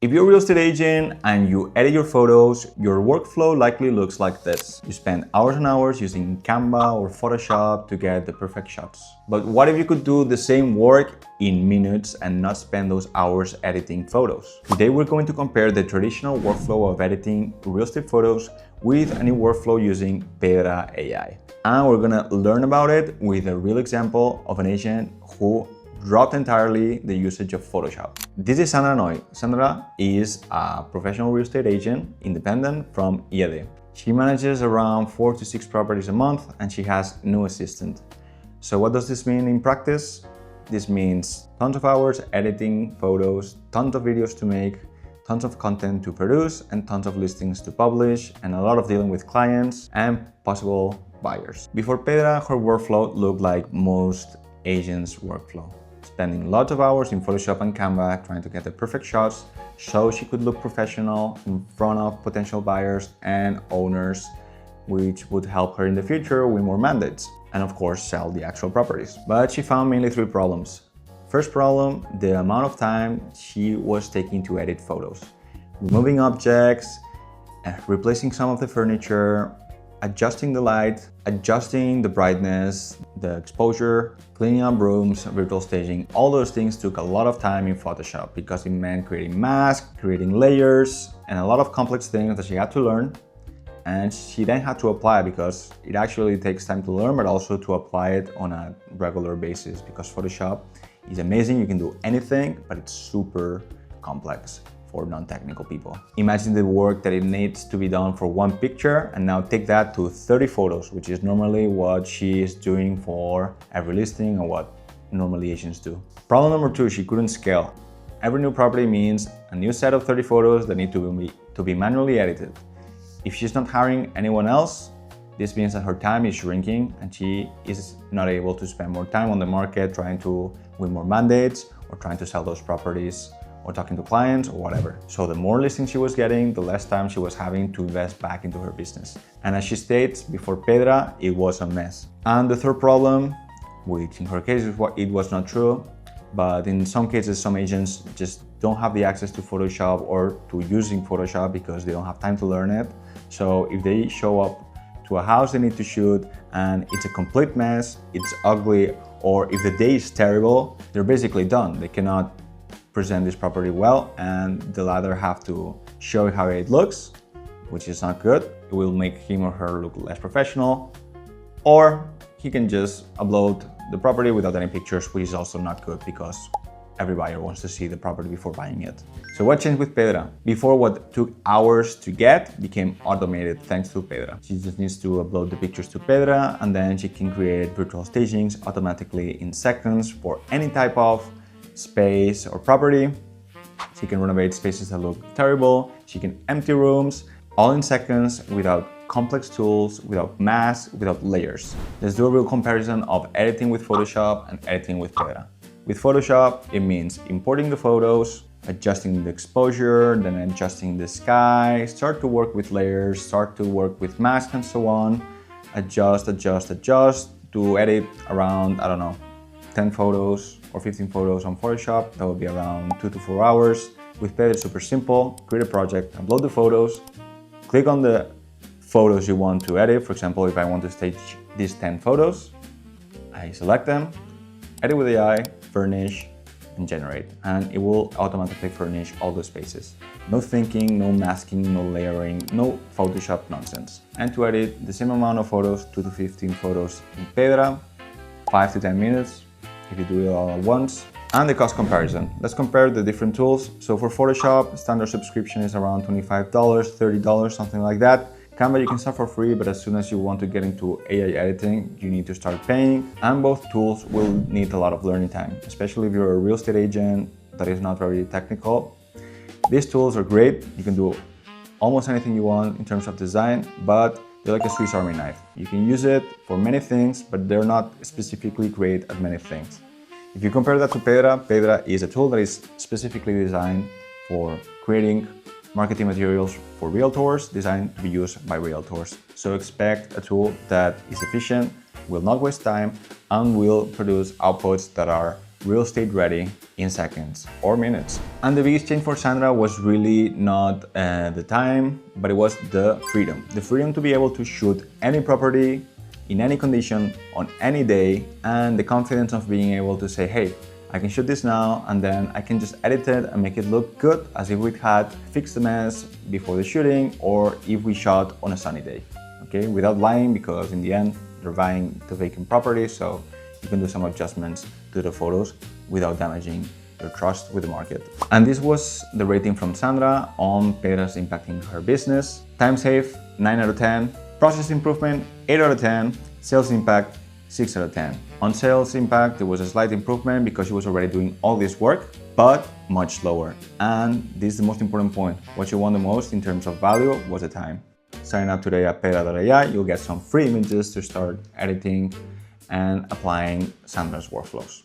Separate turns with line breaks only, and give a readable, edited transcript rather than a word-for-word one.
If you're a real estate agent and you edit your photos, your workflow likely looks like this. You spend hours and hours using Canva or Photoshop to get the perfect shots. But what if you could do the same work in minutes and not spend those hours editing photos? Today we're going to compare the traditional workflow of editing real estate photos with a new workflow using Pedra AI. And we're gonna learn about it with a real example of an agent who dropped entirely the usage of Photoshop. This is Sandra Noy. Sandra is a professional real estate agent, independent from IAD. She manages around 4 to 6 properties a month and she has no assistant. So what does this mean in practice? This means tons of hours editing photos, tons of videos to make, tons of content to produce, and tons of listings to publish, and a lot of dealing with clients and possible buyers. Before Pedra, her workflow looked like most agents' workflow. Spending lots of hours in Photoshop and Canva trying to get the perfect shots so she could look professional in front of potential buyers and owners, which would help her in the future win more mandates and of course sell the actual properties. But she found mainly 3 problems. First problem, the amount of time she was taking to edit photos. Removing objects, replacing some of the furniture, adjusting the light, adjusting the brightness, the exposure, cleaning up rooms, virtual staging. All those things took a lot of time in Photoshop because it meant creating masks, creating layers, and a lot of complex things that she had to learn. And she then had to apply because it actually takes time to learn, but also to apply it on a regular basis because Photoshop is amazing. You can do anything, but it's super complex for non-technical people. Imagine the work that it needs to be done for one picture and now take that to 30 photos, which is normally what she is doing for every listing and what normally agents do. Problem number 2, she couldn't scale. Every new property means a new set of 30 photos that need to be manually edited. If she's not hiring anyone else, this means that her time is shrinking and she is not able to spend more time on the market trying to win more mandates or trying to sell those properties or talking to clients or whatever. So the more listings she was getting, the less time she was having to invest back into her business. And as she states, before Pedra, it was a mess. And the third problem, which in her case it was not true, but in some cases, some agents just don't have the access to Photoshop or to using Photoshop because they don't have time to learn it. So if they show up to a house they need to shoot and it's a complete mess, it's ugly, or if the day is terrible, they're basically done. They cannot present this property well and they'll either have to show how it looks, which is not good. It will make him or her look less professional, or he can just upload the property without any pictures, which is also not good because every buyer wants to see the property before buying it. So what changed with Pedra? Before, what took hours to get became automated thanks to Pedra. She just needs to upload the pictures to Pedra and then she can create virtual stagings automatically in seconds for any type of space or property. She can renovate spaces that look terrible. She can empty rooms all in seconds without complex tools, without masks, without layers. Let's do a real comparison of editing with Photoshop and editing with Pedra. With Photoshop, it means importing the photos, adjusting the exposure, then adjusting the sky, start to work with layers, start to work with masks and so on, adjust to edit around, I don't know, 10 photos or 15 photos on Photoshop. That would be around 2 to 4 hours. With Pedra, it's super simple. Create a project, upload the photos, click on the photos you want to edit. For example, if I want to stage these 10 photos, I select them, edit with AI, furnish, and generate. And it will automatically furnish all the spaces. No thinking, no masking, no layering, no Photoshop nonsense. And to edit the same amount of photos, 2 to 15 photos in Pedra, 5 to 10 minutes. If you do it all at once. And the cost comparison. Let's compare the different tools. So for Photoshop, standard subscription is around $25, $30, something like that. Canva you can start for free, but as soon as you want to get into AI editing, you need to start paying. And both tools will need a lot of learning time, especially if you're a real estate agent that is not very technical. These tools are great. You can do almost anything you want in terms of design, but they're like a Swiss Army knife. You can use it for many things, but they're not specifically great at many things. If you compare that to Pedra, Pedra is a tool that is specifically designed for creating marketing materials for realtors, designed to be used by realtors. So expect a tool that is efficient, will not waste time, and will produce outputs that are real estate ready in seconds or minutes. And the biggest change for Sandra was really not the time, but it was the freedom. The freedom to be able to shoot any property in any condition on any day, and the confidence of being able to say, hey, I can shoot this now and then I can just edit it and make it look good as if we had fixed the mess before the shooting or if we shot on a sunny day. Okay, without lying, because in the end they're buying the vacant property, so you can do some adjustments to the photos without damaging your trust with the market. And this was the rating from Sandra on Pedra's impacting her business. Time save, 9 out of 10. Process improvement, 8 out of 10. Sales impact, 6 out of 10. On sales impact, there was a slight improvement because she was already doing all this work, but much slower. And this is the most important point. What you want the most in terms of value was the time. Sign up today at Pedra.ai, you'll get some free images to start editing and applying Sandra's workflows.